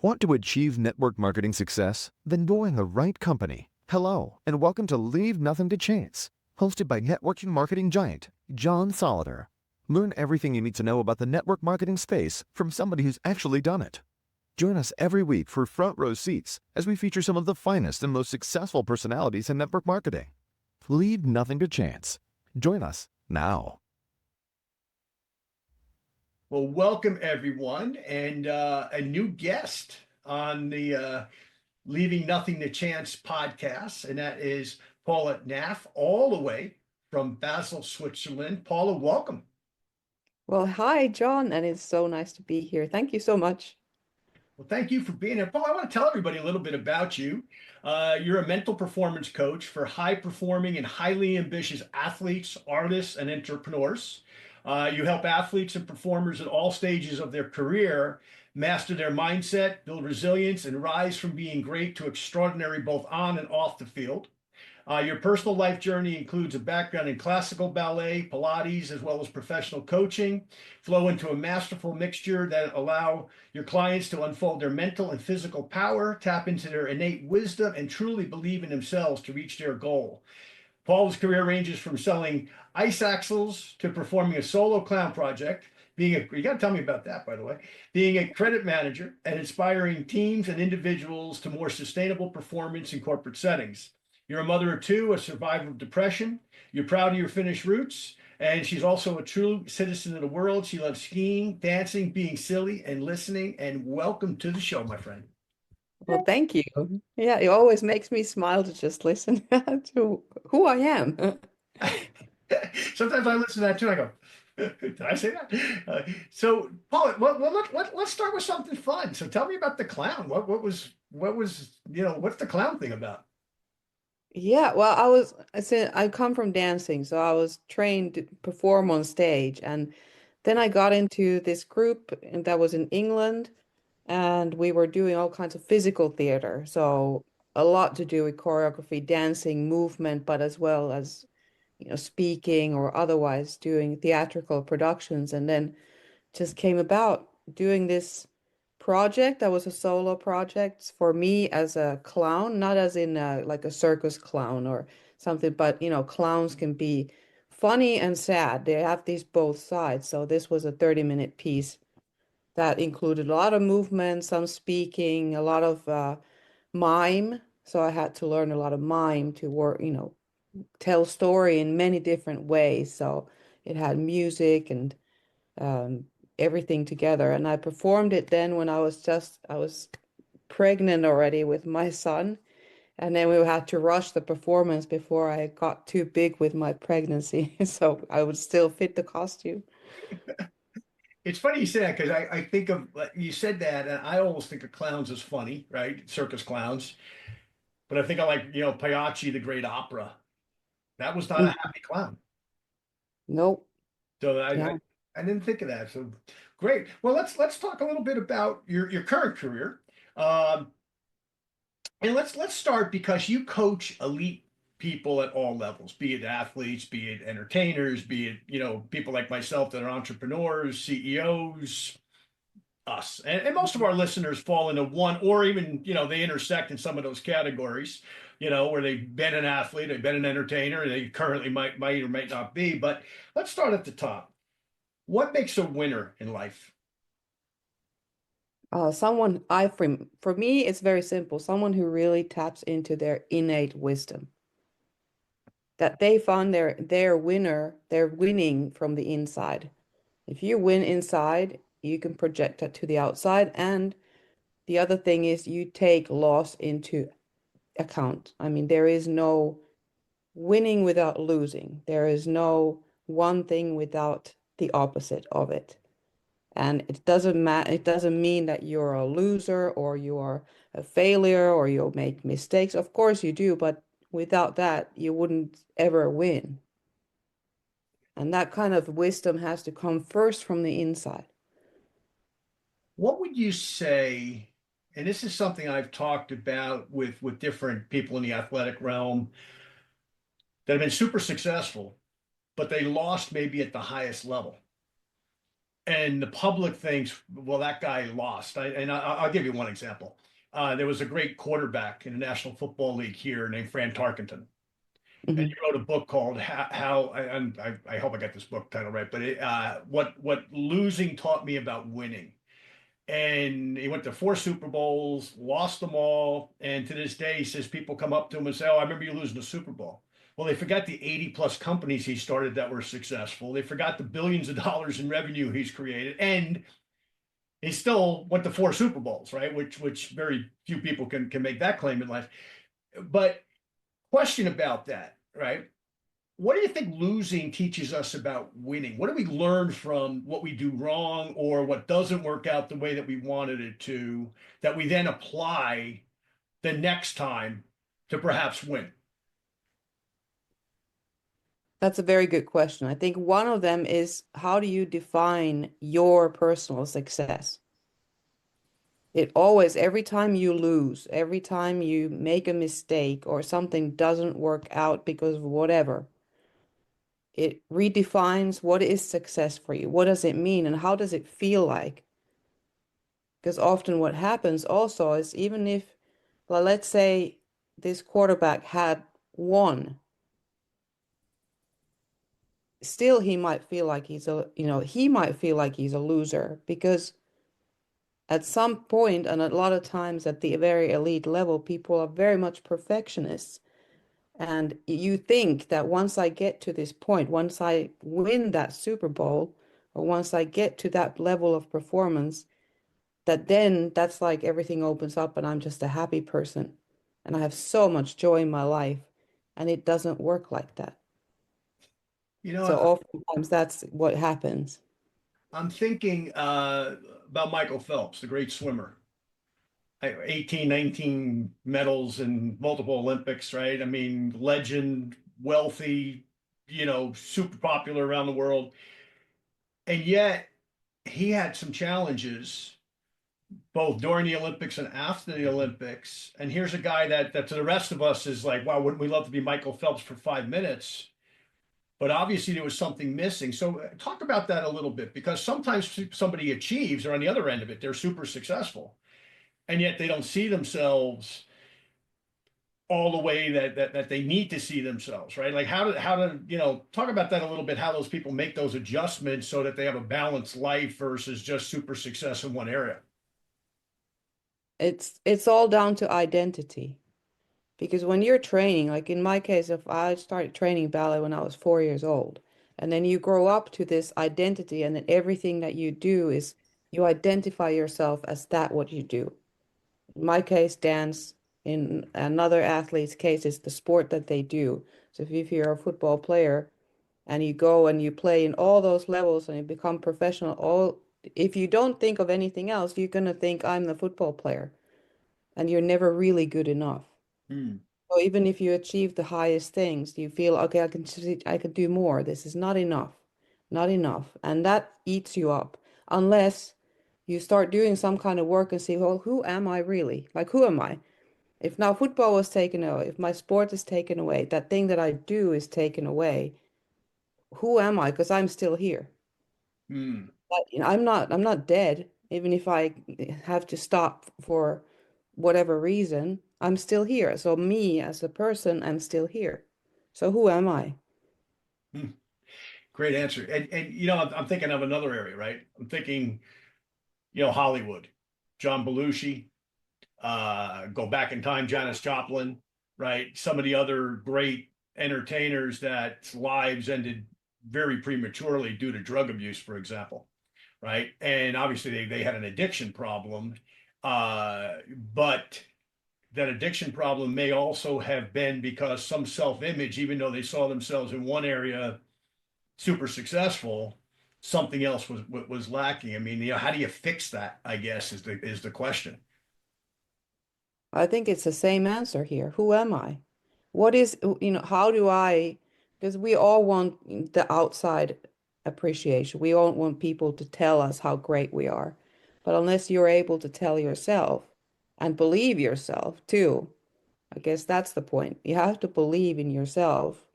Want to achieve network marketing success? Then join the right company. Hello, and welcome to Leave Nothing to Chance, hosted by networking marketing giant John Solleder. Learn everything you need to know about the network marketing space from somebody who's actually done it. Join us every week for front row seats as we feature some of the finest and most successful personalities in network marketing. Leave nothing to chance. Join us now. Well, welcome everyone, and a new guest on the Leaving Nothing to Chance podcast, and that is Paula Naeff, all the way from Basel, Switzerland. Paula, welcome. Well, hi, John, and it's so nice to be here. Thank you so much. Well, thank you for being here. Paula, I want to tell everybody a little bit about you. You're a mental performance coach for high-performing and highly ambitious athletes, artists, and entrepreneurs. You help athletes and performers at all stages of their career master their mindset, build resilience, and rise from being great to extraordinary both on and off the field. Your personal life journey includes a background in classical ballet, Pilates, as well as professional coaching, flow into a masterful mixture that allow your clients to unfold their mental and physical power, tap into their innate wisdom, and truly believe in themselves to reach their goal. Paul's career ranges from selling ice axles to performing a solo clown project, you got to tell me about that, by the way, being a credit manager and inspiring teams and individuals to more sustainable performance in corporate settings. You're a mother of two, a survivor of depression. You're proud of your Finnish roots, and she's also a true citizen of the world. She loves skiing, dancing, being silly, and listening. And welcome to the show, my friend. Well, thank you. Yeah, it always makes me smile to just listen to who I am. Sometimes I listen to that too. I go, did I say that? So, Paul, let's start with something fun. So, tell me about the clown. What was what's the clown thing about? Yeah, well, I come from dancing, so I was trained to perform on stage, and then I got into this group that was in England, and we were doing all kinds of physical theater, so a lot to do with choreography, dancing, movement, but as well as speaking or otherwise doing theatrical productions, and then just came about doing this project that was a solo project for me as a clown, not as in like a circus clown or something, but clowns can be funny and sad. They have these both sides. So this was a 30-minute piece that included a lot of movement, some speaking, a lot of mime. So I had to learn a lot of mime to work, tell story in many different ways. So it had music and um, everything together. And I performed it then when I was pregnant already with my son. And then we had to rush the performance before I got too big with my pregnancy. So I would still fit the costume. It's funny you say that because I think of you said that, and I almost think of clowns as funny, right? Circus clowns. But I think of like Pagliacci, the Great Opera. That was not a Mm. happy clown. Nope. So I, Yeah. I I didn't think of that. So great. Well, let's talk a little bit about your current career. Um, and let's start because you coach elite people at all levels, be it athletes, be it entertainers, be it people like myself that are entrepreneurs, CEOs, us, and most of our listeners fall into one, or even they intersect in some of those categories. Where they've been an athlete, they've been an entertainer, they currently might or might not be. But let's start at the top. What makes a winner in life? For me, it's very simple. Someone who really taps into their innate wisdom, that they found they're winning from the inside. If you win inside, you can project that to the outside. And the other thing is you take loss into account. I mean, there is no winning without losing. There is no one thing without the opposite of it. And it doesn't mean that you're a loser or you are a failure or you'll make mistakes. Of course you do, but without that, you wouldn't ever win. And that kind of wisdom has to come first from the inside. What would you say? And this is something I've talked about with different people in the athletic realm that have been super successful, but they lost maybe at the highest level. and the public thinks, well, that guy lost. I'll give you one example. There was a great quarterback in the National Football League here named Fran Tarkenton, and he Hmm. wrote a book called I hope I got this book title right, but what losing taught me about winning. And he went to 4 Super Bowls, lost them all, and to this day, he says people come up to him and say, "Oh, I remember you losing the Super Bowl." Well, they forgot the 80 plus companies he started that were successful. They forgot the billions of dollars in revenue he's created, and he still went to 4 Super Bowls, right? Which very few people can make that claim in life. But question about that, right? What do you think losing teaches us about winning? What do we learn from what we do wrong or what doesn't work out the way that we wanted it to, that we then apply the next time to perhaps win? That's a very good question. I think one of them is, how do you define your personal success? It always, every time you lose, every time you make a mistake or something doesn't work out because of whatever, it redefines what is success for you. What does it mean and how does it feel like? Because often what happens also is, even if, well, let's say this quarterback had won, still he might feel like he might feel like he's a loser because at some point, and a lot of times at the very elite level, people are very much perfectionists. And you think that once I get to this point, once I win that Super Bowl, or once I get to that level of performance, that then that's like everything opens up and I'm just a happy person. And I have so much joy in my life. And it doesn't work like that. You know, So oftentimes that's what happens. I'm thinking about Michael Phelps, the great swimmer. 18, 19 medals in multiple Olympics, right? I mean, legend, wealthy, super popular around the world. And yet he had some challenges both during the Olympics and after the Olympics. And here's a guy that to the rest of us is like, wow, wouldn't we love to be Michael Phelps for 5 minutes? But obviously there was something missing. So talk about that a little bit, because sometimes somebody achieves, or on the other end of it, they're super successful, and yet they don't see themselves all the way that they need to see themselves, right? Like how to talk about that a little bit, how those people make those adjustments so that they have a balanced life versus just super success in one area. It's all down to identity. Because when you're training, like in my case, if I started training ballet when I was 4 years old, and then you grow up to this identity, and then everything that you do is you identify yourself as that what you do. In my case, dance. In another athlete's case, it's the sport that they do. So if you're a football player and you go and you play in all those levels and you become professional, all if you don't think of anything else, you're gonna think I'm the football player, and you're never really good enough. Hmm. So even if you achieve the highest things, you feel, okay, I can do more. This is not enough, not enough. And that eats you up unless you start doing some kind of work and see, well, who am I really? Like, who am I? If now football was taken away, if my sport is taken away, that thing that I do is taken away, who am I? Because I'm still here. Hmm. But, I'm not dead. Even if I have to stop for whatever reason, I'm still here. So me as a person, I'm still here. So who am I? Hmm. Great answer. And I'm thinking of another area, right? I'm thinking, Hollywood, John Belushi, go back in time, Janis Joplin, right? Some of the other great entertainers that lives ended very prematurely due to drug abuse, for example, right? And obviously they had an addiction problem, uh, but that addiction problem may also have been because some self-image, even though they saw themselves in one area super successful, something else was lacking. I mean, how do you fix that? I guess is the question. I think it's the same answer here. Who am I? What is, how do I, because we all want the outside appreciation. We all want people to tell us how great we are. But unless you're able to tell yourself and believe yourself too, I guess that's the point. You have to believe in yourself.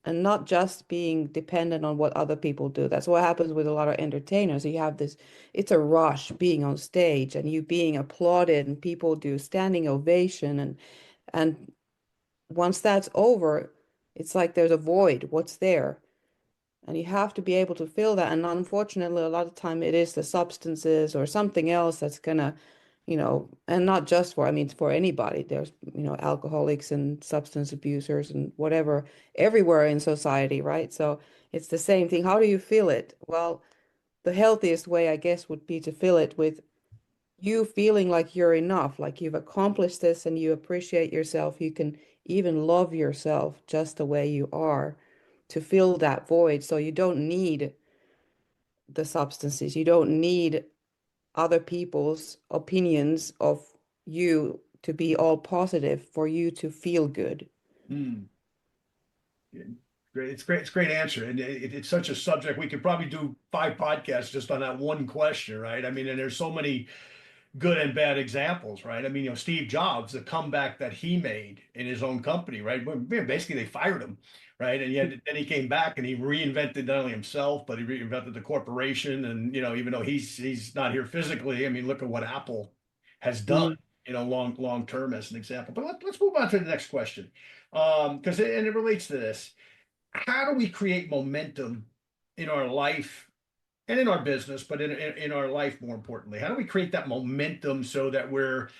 and not just being dependent on what other people do. That's what happens with a lot of entertainers. You have this, it's a rush being on stage and you being applauded and people do standing ovation and once that's over, it's like there's a void. What's there? And you have to be able to fill that. And unfortunately, a lot of time it is the substances or something else that's gonna, and not just for, I mean, for anybody. There's, alcoholics and substance abusers and whatever everywhere in society, right? So it's the same thing. How do you feel it? Well, the healthiest way, I guess, would be to fill it with you feeling like you're enough, like you've accomplished this and you appreciate yourself. You can even love yourself just the way you are to fill that void. So you don't need the substances. You don't need other people's opinions of you to be all positive for you to feel good. Hmm. Great. It's great. It's a great answer. And it's such a subject. We could probably do 5 podcasts just on that one question, right? I mean, and there's so many good and bad examples, right? I mean, Steve Jobs, the comeback that he made in his own company, right? Basically, they fired him, right? And yet then he came back and he reinvented not only himself, but he reinvented the corporation. And even though he's not here physically, I mean, look at what Apple has done, Mm. long term as an example. But let's move on to the next question, because it relates to this. How do we create momentum in our life and in our business, but in our life more importantly? How do we create that momentum so that we're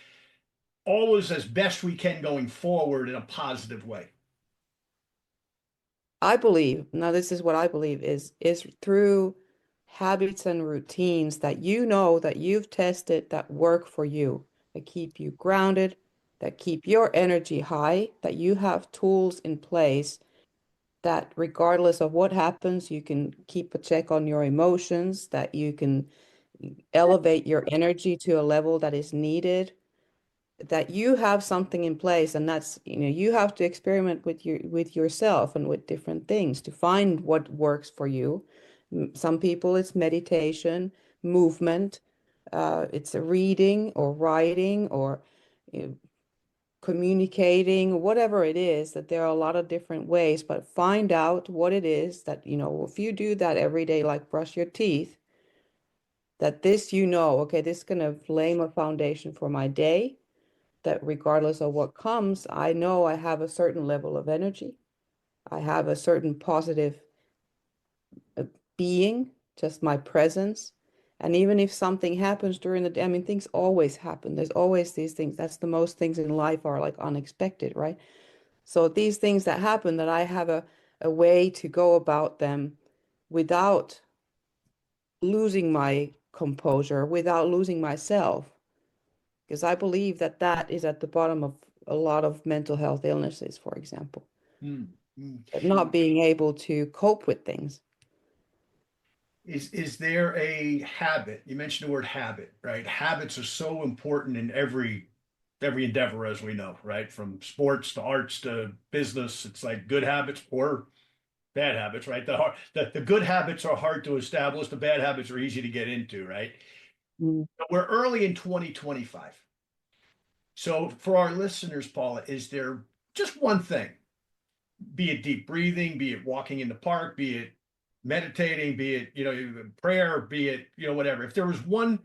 always as best we can going forward in a positive way? I believe, now this is what I believe is through habits and routines that you know that you've tested that work for you, that keep you grounded, that keep your energy high, that you have tools in place that regardless of what happens, you can keep a check on your emotions, that you can elevate your energy to a level that is needed, that you have something in place, and that's, you have to experiment with yourself and with different things to find what works for you. Some people it's meditation, movement, it's a reading or writing or you know, communicating, whatever it is, that there are a lot of different ways, but find out what it is that, if you do that every day, like brush your teeth, that this, okay, this is going to lay a foundation for my day, that regardless of what comes, I know I have a certain level of energy. I have a certain positive uh, being, just my presence. And even if something happens during the day, I mean, things always happen. There's always these things. That's the most things in life are like unexpected, right? So these things that happen, that I have a way to go about them without losing my composure, without losing myself. Because I believe that that is at the bottom of a lot of mental health illnesses, for example, Hmm. Hmm. not being able to cope with things. Is there a habit? You mentioned the word habit, right? Habits are so important in every endeavor, as we know, right? From sports to arts to business. It's like good habits or bad habits, right? The good habits are hard to establish. The bad habits are easy to get into, right? Mm. But we're early in 2025. So for our listeners, Paula, is there just one thing, be it deep breathing, be it walking in the park, be it meditating, be it, prayer, be it, whatever. If there was one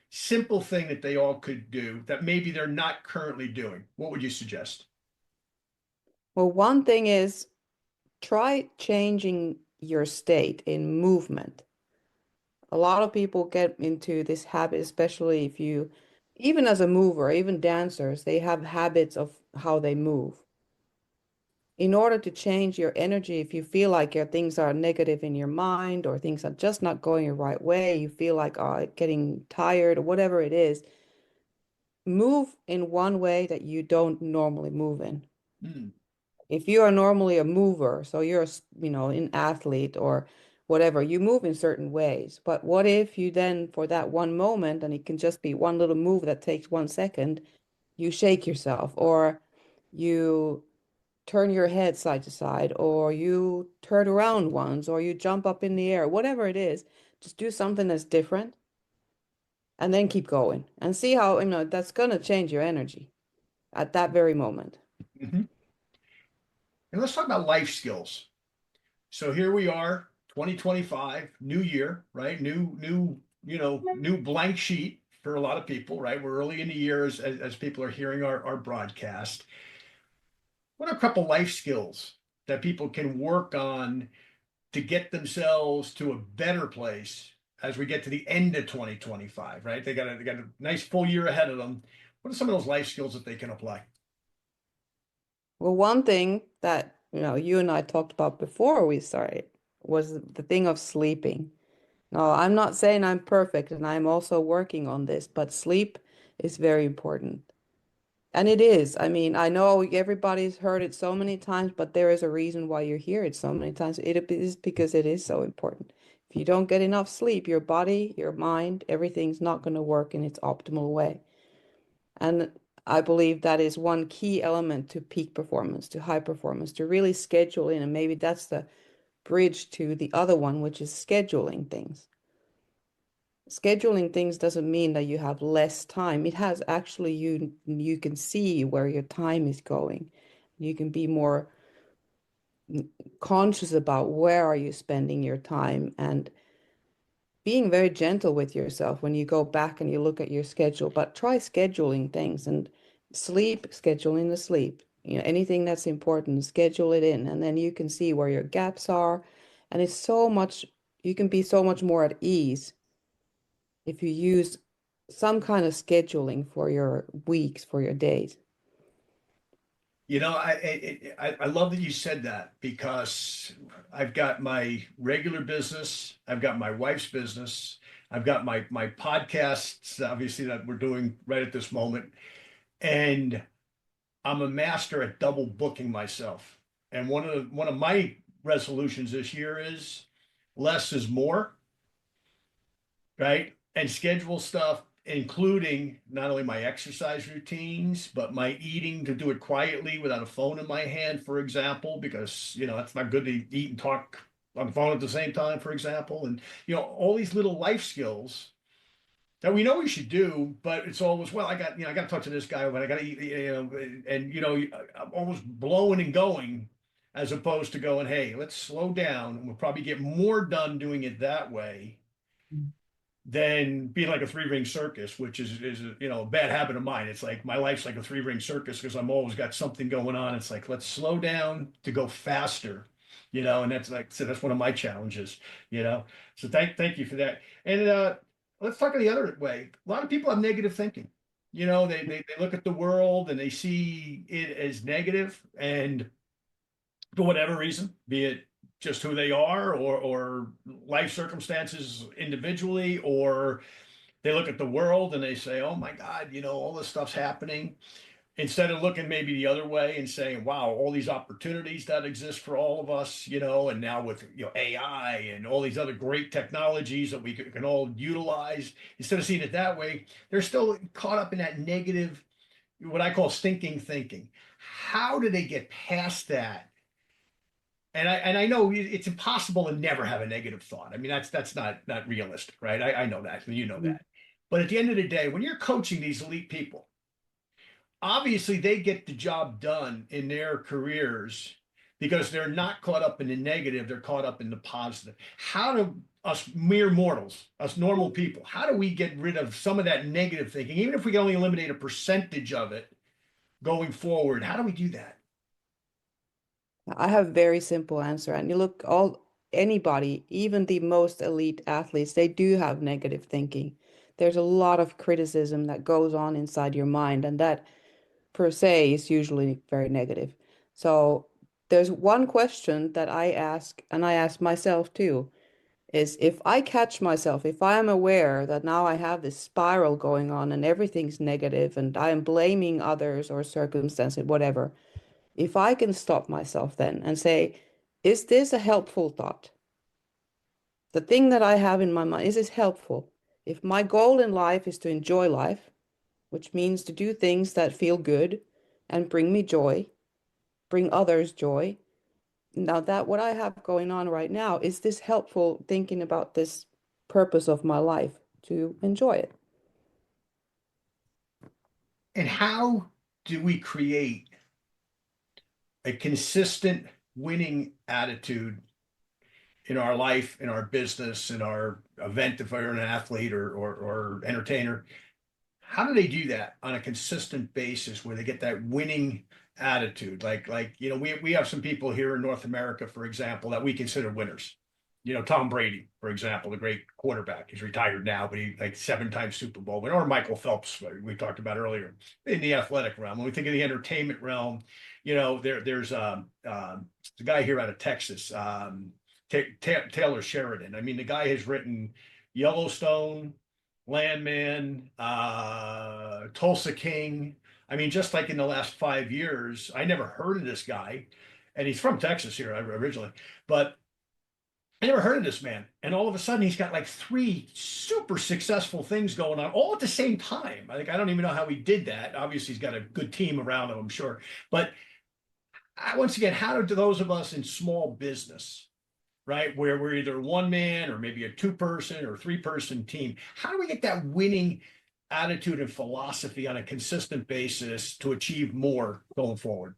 simple thing that they all could do that maybe they're not currently doing, what would you suggest? Well, one thing is try changing your state in movement. A lot of people get into this habit, especially if you, even as a mover, even dancers, they have habits of how they move. In order to change your energy, if you feel like your things are negative in your mind or things are just not going the right way, you feel like getting tired or whatever it is, move in one way that you don't normally move in. Hmm. If you are normally a mover, so you're, an athlete or whatever, you move in certain ways. But what if you then, for that one moment, and it can just be one little move that takes 1 second, you shake yourself or you turn your head side to side, or you turn around once, or you jump up in the air, whatever it is, just do something that's different and then keep going and see how, that's going to change your energy at that very moment. Mhm. And let's talk about life skills. So here we are, 2025, new year, right? New blank sheet for a lot of people, right? We're early in the year as people are hearing our broadcast. What are a couple life skills that people can work on to get themselves to a better place as we get to the end of 2025, right? They got a nice full year ahead of them. What are some of those life skills that they can apply? Well, one thing that, you and I talked about before we started was the thing of sleeping. Now, I'm not saying I'm perfect and I'm also working on this, but sleep is very important. And it is. I mean, I know everybody's heard it so many times, but there is a reason why you hear it so many times. It is because it is so important. If you don't get enough sleep, your body, your mind, everything's not going to work in its optimal way. And I believe that is one key element to peak performance, to high performance, to really schedule in. And maybe that's the bridge to the other one, which is scheduling things. Scheduling things doesn't mean that you have less time. It has actually you can see where your time is going. You can be more conscious about where are you spending your time and being very gentle with yourself when you go back and you look at your schedule. But try scheduling things and sleep, scheduling the sleep. Anything that's important, schedule it in, and then you can see where your gaps are. And it's so much, you can be so much more at ease if you use some kind of scheduling for your weeks, for your days. I love that you said that because I've got my regular business, I've got my wife's business, I've got my podcasts, obviously that we're doing right at this moment, and I'm a master at double booking myself. And one of my resolutions this year is less is more, right? And schedule stuff, including not only my exercise routines, but my eating to do it quietly without a phone in my hand, for example, because, it's not good to eat and talk on the phone at the same time, for example. And, all these little life skills that we know we should do, but it's always, well, I got to talk to this guy, but I got to eat, and, I'm almost blowing and going as opposed to going, hey, let's slow down. And we'll probably get more done doing it that way than being like a three-ring circus, which is a bad habit of mine. It's like my life's like a three-ring circus because I'm always got something going on. It's like let's slow down to go faster, and that's like so that's one of my challenges, So thank you for that. And let's talk the other way. A lot of people have negative thinking. They look at the world and they see it as negative, and for whatever reason, be it just who they are or life circumstances individually, or they look at the world and they say, oh my God, all this stuff's happening. Instead of looking maybe the other way and saying, wow, all these opportunities that exist for all of us, and now with AI and all these other great technologies that we can all utilize, instead of seeing it that way, they're still caught up in that negative, what I call stinking thinking. How do they get past that? And I know it's impossible to never have a negative thought. I mean, that's not realistic, right? I know that, and you know Mhm. that. But at the end of the day, when you're coaching these elite people, obviously they get the job done in their careers because they're not caught up in the negative, they're caught up in the positive. How do us mere mortals, us normal people, how do we get rid of some of that negative thinking, even if we can only eliminate a percentage of it going forward? How do we do that? I have a very simple answer. And you look anybody, even the most elite athletes, they do have negative thinking. There's a lot of criticism that goes on inside your mind, and that per se is usually very negative. So there's one question that I ask, and I ask myself too, is if I catch myself, if I am aware that now I have this spiral going on and everything's negative and I am blaming others or circumstances, whatever, if I can stop myself then and say, is this a helpful thought? The thing that I have in my mind, is this helpful? If my goal in life is to enjoy life, which means to do things that feel good and bring me joy, bring others joy. Now that what I have going on right now, is this helpful thinking about this purpose of my life to enjoy it? And how do we create a consistent winning attitude in our life, in our business, in our event, if we're an athlete or entertainer, how do they do that on a consistent basis where they get that winning attitude? Like, we have some people here in North America, for example, that we consider winners. Tom Brady, for example, the great quarterback. He's retired now, but he like 7 times Super Bowl winner, or Michael Phelps, we talked about earlier in the athletic realm. When we think of the entertainment realm, there's a guy here out of Texas, Taylor Sheridan. I mean, the guy has written Yellowstone, Landman, Tulsa King. I mean, just like in the last 5 years, I never heard of this guy, and he's from Texas here originally, but I never heard of this man. And all of a sudden, he's got like 3 super successful things going on all at the same time. I don't even know how he did that. Obviously, he's got a good team around him, I'm sure. But once again, how do those of us in small business, right, where we're either one man or maybe a 2-person or 3-person team, how do we get that winning attitude and philosophy on a consistent basis to achieve more going forward?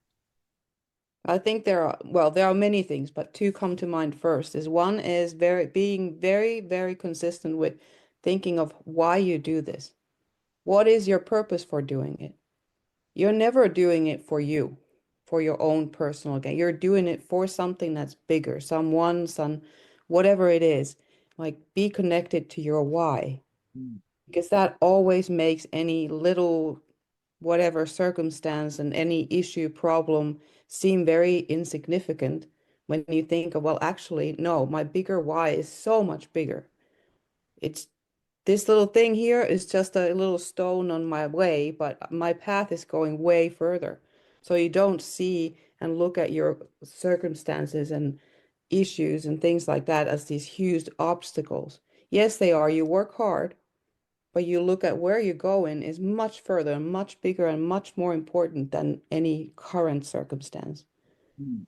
I think there are many things, but 2 come to mind first. One is being very, very consistent with thinking of why you do this. What is your purpose for doing it? You're never doing it for you, for your own personal gain. You're doing it for something that's bigger, whatever it is. Like, be connected to your why, because that always makes any little whatever circumstance and any issue, problem seem very insignificant when you think of, well, actually, no, my bigger why is so much bigger. It's this little thing here is just a little stone on my way, but my path is going way further. So you don't see and look at your circumstances and issues and things like that as these huge obstacles. Yes, they are. You work hard, but you look at where you're going is much further and much bigger and much more important than any current circumstance. Mm.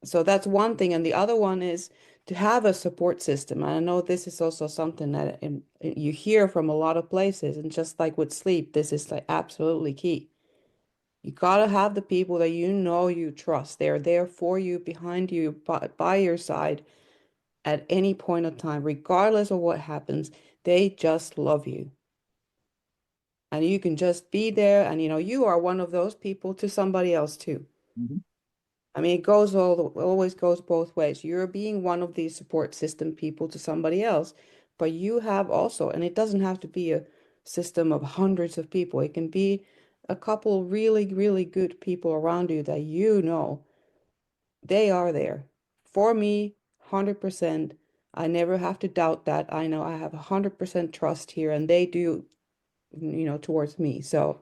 So that's one thing. And the other one is to have a support system. And I know this is also something that you hear from a lot of places. And just like with sleep, this is like absolutely key. You got to have the people that you trust. They're there for you, behind you, by your side at any point of time, regardless of what happens. They just love you. And you can just be there, and you are one of those people to somebody else too. Mhm. I mean, always goes both ways. You're being one of these support system people to somebody else, but you have also, and it doesn't have to be a system of hundreds of people. It can be a couple really, really good people around you that they are there for me, 100%. I never have to doubt that. I know I have 100% trust here, and they do, towards me. So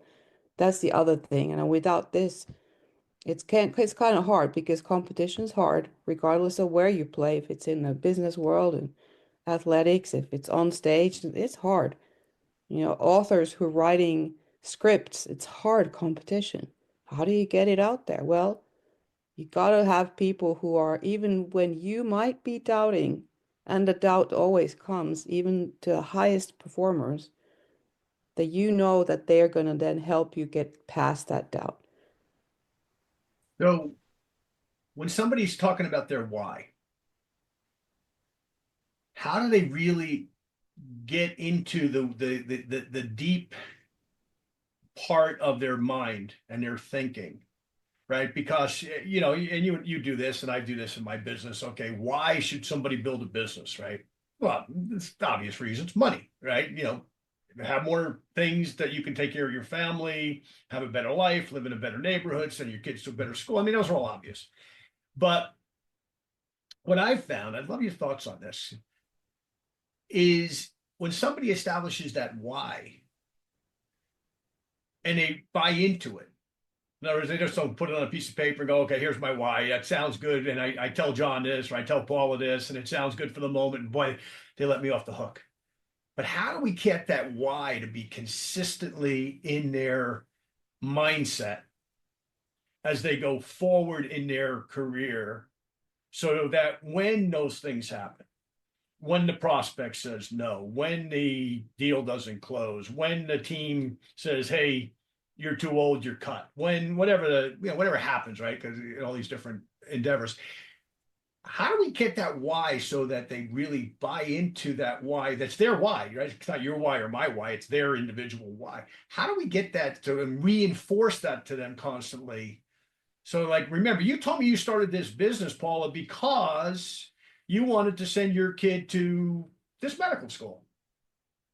that's the other thing. And without this, it's kind of hard because competition is hard, regardless of where you play. If it's in the business world and athletics, if it's on stage, it's hard. Authors who are writing scripts, it's hard competition. How do you get it out there? Well, you gotta have people who are, even when you might be doubting, and the doubt always comes, even to the highest performers, that that they're going to then help you get past that doubt. So when somebody's talking about their why, how do they really get into the deep part of their mind and their thinking, right? Because and you do this and I do this in my business. Okay, why should somebody build a business, right? Well, it's obvious reasons, money, right? Have more things that you can take care of your family, have a better life, live in a better neighborhood, send your kids to a better school. I mean, those are all obvious. But what I've found, I'd love your thoughts on this, is when somebody establishes that why and they buy into it. In other words, they just don't put it on a piece of paper and go, okay, here's my why. That sounds good. And I tell John this, or I tell Paula this, and it sounds good for the moment. And boy, they let me off the hook. But how do we get that why to be consistently in their mindset as they go forward in their career, so that when those things happen, when the prospect says no, when the deal doesn't close, when the team says, hey, you're too old, you're cut, when whatever happens, right? Because all these different endeavors, how do we get that why so that they really buy into that why? That's their why, right? It's not your why or my why, it's their individual why. How do we get that to and reinforce that to them constantly? So, like, remember, you told me you started this business, Paula, because you wanted to send your kid to this medical school.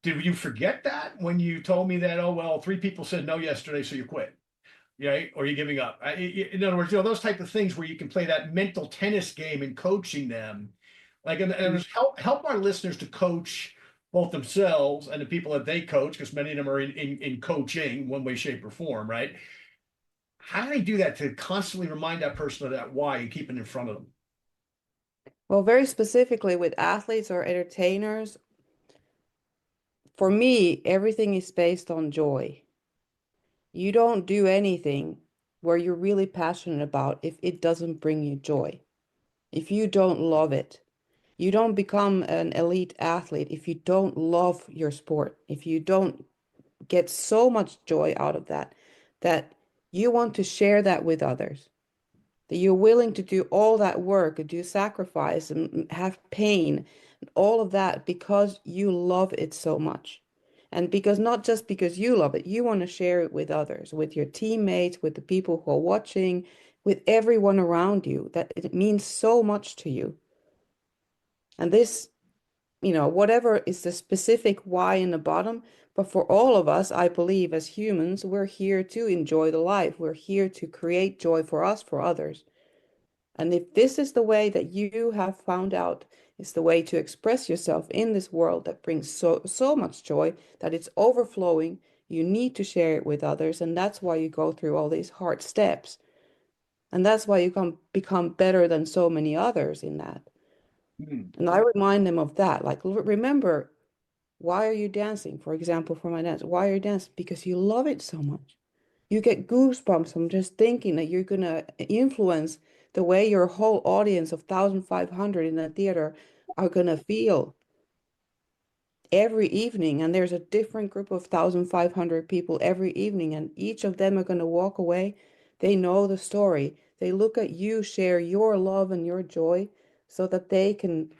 Did you forget that when you told me that, oh, well, three people said no yesterday, so you quit? Right? Or you're giving up. In other words, those type of things where you can play that mental tennis game in coaching them. Like, and help our listeners to coach both themselves and the people that they coach, because many of them are in coaching one way, shape, or form, right? How do they do that to constantly remind that person of that why and keep it in front of them? Well, very specifically with athletes or entertainers, for me, everything is based on joy. You don't do anything where you're really passionate about if it doesn't bring you joy. If you don't love it, you don't become an elite athlete if you don't love your sport, if you don't get so much joy out of that, that you want to share that with others, that you're willing to do all that work and do sacrifice and have pain, and all of that because you love it so much. And because not just because you love it, you want to share it with others, with your teammates, with the people who are watching, with everyone around you, that it means so much to you. And this, whatever is the specific why in the bottom, but for all of us, I believe as humans, we're here to enjoy the life. We're here to create joy for us, for others. And if this is the way that you have found out is the way to express yourself in this world that brings so much joy, that it's overflowing, you need to share it with others. And that's why you go through all these hard steps. And that's why you can become better than so many others in that. Hmm. And I remind them of that. Like, remember, why are you dancing? For example, for my dance, why are you dancing? Because you love it so much. You get goosebumps from just thinking that you're gonna influence the way your whole audience of 1,500 in the theater are gonna feel every evening. And there's a different group of 1,500 people every evening, and each of them are gonna walk away. They know the story. They look at you, share your love and your joy so that they can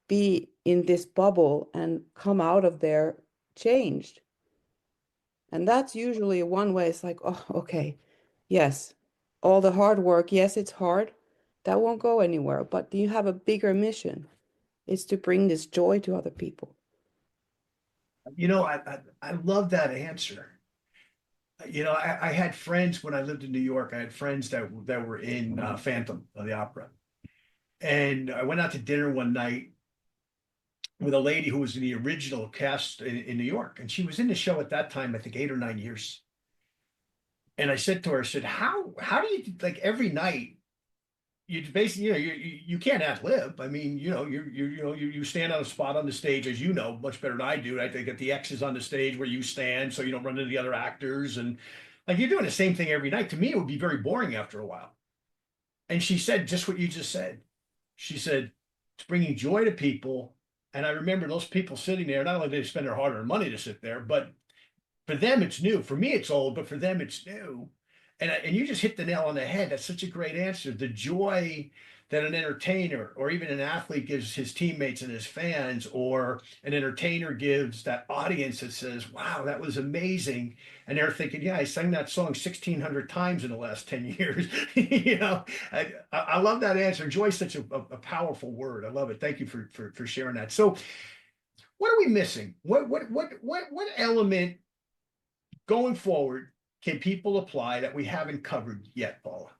be in this bubble and come out of there changed. And that's usually one way. It's like, oh, okay, yes, all the hard work, yes, it's hard. That won't go anywhere. But you have a bigger mission. It's to bring this joy to other people. I love that answer. I had friends when I lived in New York. I had friends that were in Phantom of the Opera, and I went out to dinner one night with a lady who was in the original cast in New York, and she was in the show at that time, I think 8 or 9 years. And I said to her, I said, how do you like every night? You basically, you can't ad lib. I mean, you stand on a spot on the stage, as you know much better than I do. I think at the X's on the stage where you stand, so you don't run into the other actors, and like you're doing the same thing every night. To me, it would be very boring after a while. And she said just what you just said. She said it's bringing joy to people, and I remember those people sitting there. Not only did they spend their hard-earned money to sit there, but for them it's new. For me, it's old, but for them it's new. And you just hit the nail on the head. That's such a great answer. The joy that an entertainer or even an athlete gives his teammates and his fans, or an entertainer gives that audience that says, wow, that was amazing. And they're thinking, yeah, I sang that song 1,600 times in the last 10 years. I love that answer. Joy is such a powerful word. I love it. Thank you for sharing that. So what are we missing? What element going forward can people apply that we haven't covered yet, Paula?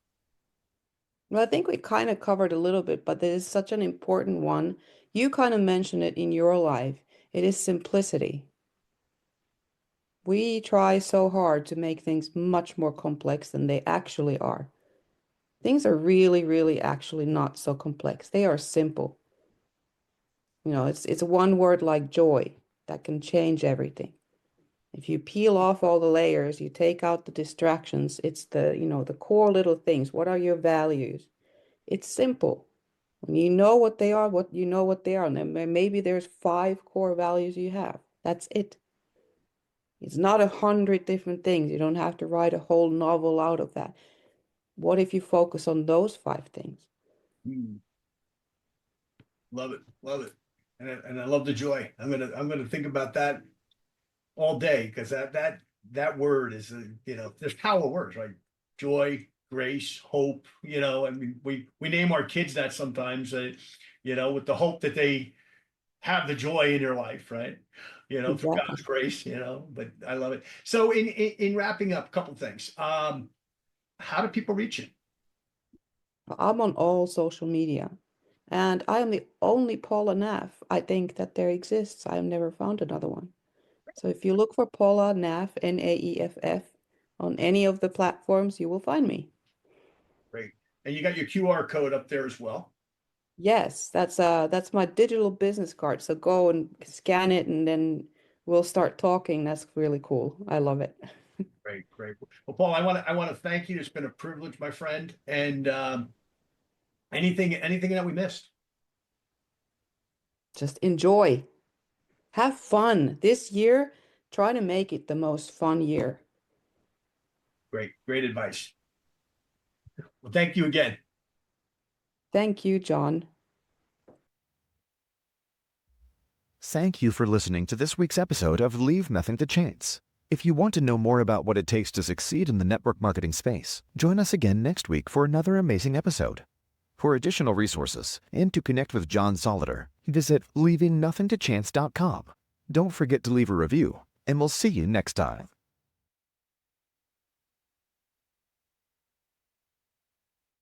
Well, I think we kind of covered a little bit, but there is such an important one. You kind of mentioned it in your life. It is simplicity. We try so hard to make things much more complex than they actually are. Things are really, really actually not so complex. They are simple. It's one word like joy that can change everything. If you peel off all the layers, you take out the distractions, it's the core little things. What are your values? It's simple. When you know what they are, what they are. And then maybe there's 5 core values you have. That's it. It's not 100 different things. You don't have to write a whole novel out of that. What if you focus on those 5 things? Hmm. Love it. Love it. And I love the joy. I'm gonna think about that all day, because that word is, there's power words, right? Joy, grace, hope. I mean, we name our kids that sometimes, with the hope that they have the joy in their life, right? For Exactly. God's grace, but I love it. So in wrapping up, a couple things. How do people reach you? I'm on all social media, and I am the only Paula Naeff I think that there exists. I have never found another one. So if you look for Paula Naeff, Naeff, on any of the platforms, you will find me. Great. And you got your QR code up there as well. Yes, that's my digital business card. So go and scan it, and then we'll start talking. That's really cool. I love it. Great, great. Well, Paul, I want to thank you. It's been a privilege, my friend. And anything that we missed? Just enjoy. Have fun. This year, try to make it the most fun year. Great, great advice. Well, thank you again. Thank you, John. Thank you for listening to this week's episode of Leave Nothing to Chance. If you want to know more about what it takes to succeed in the network marketing space, join us again next week for another amazing episode. For additional resources and to connect with John Solleder, visit leavingnothingtochance.com. Don't forget to leave a review, and we'll see you next time.